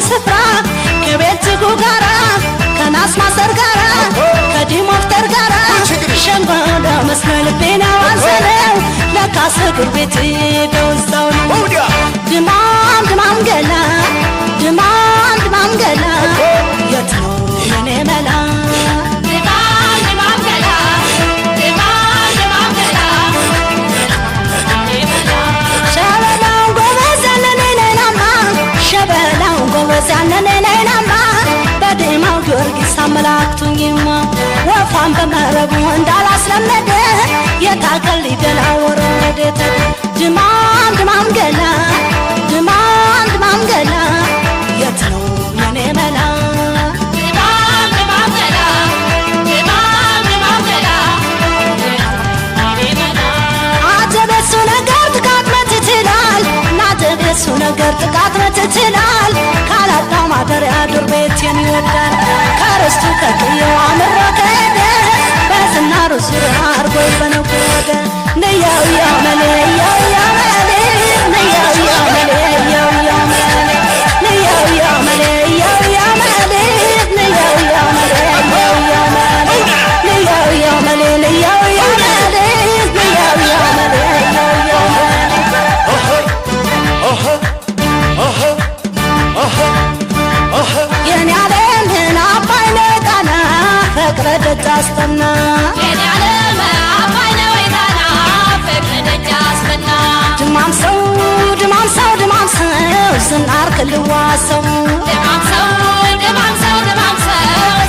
ስፍራ ከቤትጉ ጋራ ከናስ ማሰር ጋራ ከዲሞፍተር ጋራ ሸንጓዳ መስሎ ልቤን ያዋዘለው ለካስ እግር ቤት ደውዛው ነው ድማም ድማም ገላ ድማም ድማም ገላ የት ነው የኔ መላ ዛነነነናማ በደማው ጊዮርጊስ አመላክቱኝማ ወፋን በመረቡ እንዳላስለመደ የታከል ይደላወረ ወደተ ድማም ድማም ገላ ድማም ድማም ገላ የት ነው የኔ መላ ድማም ድማም ገላ ድማም ድማም ገላ የኔ መላ አጀበሱ ነገር ጥቃት መትትላል ናጀበሱ ነገር ጥቃት መትትላል ካላጣው ማደሪያ ዱር ቤቴን ይወዳል ከርስቱ ከቅየው አምሮ ከሄደ በዝናሩ ዙሪያ አርጎ በነጎደ ነያው ያመሌ ያው ያመሌ ነያው ያመሌ ያው ያመሌ ነያው ያመሌ ያው ያመሌ ነያው ያመሌ ያው ያመሌ ነያው ያመሌ ያው ያመሌ ነያው ያመሌ ያው ያመሌ የኔ ዓለም አባይ ነው ጣና ፍቅር ደጅ አስጠና የኔ ዓለም አባይ ነው ጣና ፍቅር ደጅ አስጠና ድማም ሰው ድማም ሰው ድማም ሰው ዝናር ክልዋሰው ድማም ሰው ድማም ሰው ድማም ሰው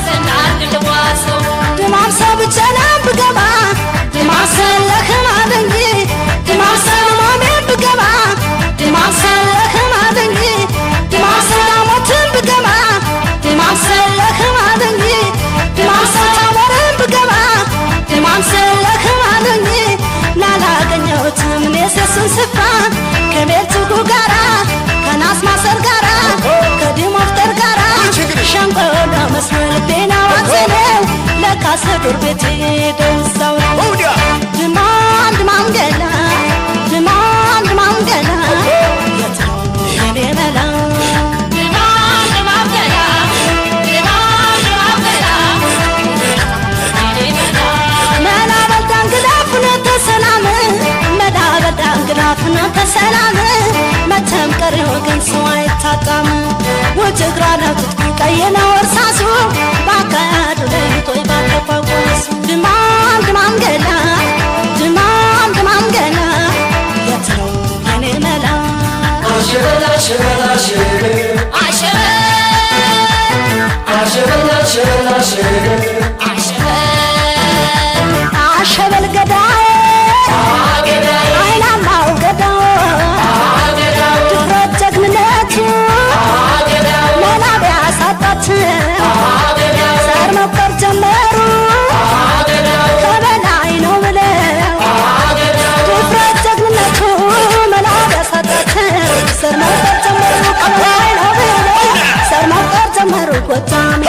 ዝናር ክልዋሰው ድማም ሰው ብቻ ነው ብገባ ድማም ሰው ለከማን እንጂ ድማም ሰው ማሜ ብገባ ድማም ሰው ለከማን እንጂ ድማም ሰው ዳሞትን ብገባ ድማም ሰው ለከማን እንጂ ድማም ሰው ታወረን ብገባ ድማም ሰው ለከማን እንጂ ላላገኘሁትም እኔስሱን ስፍራ ከቤትጉ ጋራ ከናስ ማሰር ጋራ ከዲሞፍተር ጋራ ሸንቆዳ መስሎ ልቤን አዋዘለው ለካስ ዱር ቤት ደውዛው ድማም ድማም ገላ ድማም ድማም ገላ የት ነው የኔ መላ ድማም ድማም ገላ ድማም ድማም ገላ መላ በልዳን ግዳፍነ ተሰላም መላ በልዳን ግዳፍነ ተሰላም መተም ቀሪ ወገን ሰው አይታጣም ወጀግራ ነው ትጥቁ ቀየና ወርሳሱ ባካዱ ለይቶ ባከፋቆስ ድማም ድማም ገላ ድማም ድማም ገላ የት ነው የኔ መላ አሸበላ አሸበላ አሸበላ አሸበላ አሸበላ አሸበላ አሸበል ገዳይ አይናማው ገዳው ድፍረት ጀግንነቱ መላ ቢያሳጣት ዘር መቁጠር ጀመሩ ከበላይ ነው ብለው ድፍረት ጀግንነቱ መላ ቢያሳጣት ዘር መቁጠር ጀመሩ ከበላይ ነው ብለው ዘር መቁጠር ጀመሩ ጎጃም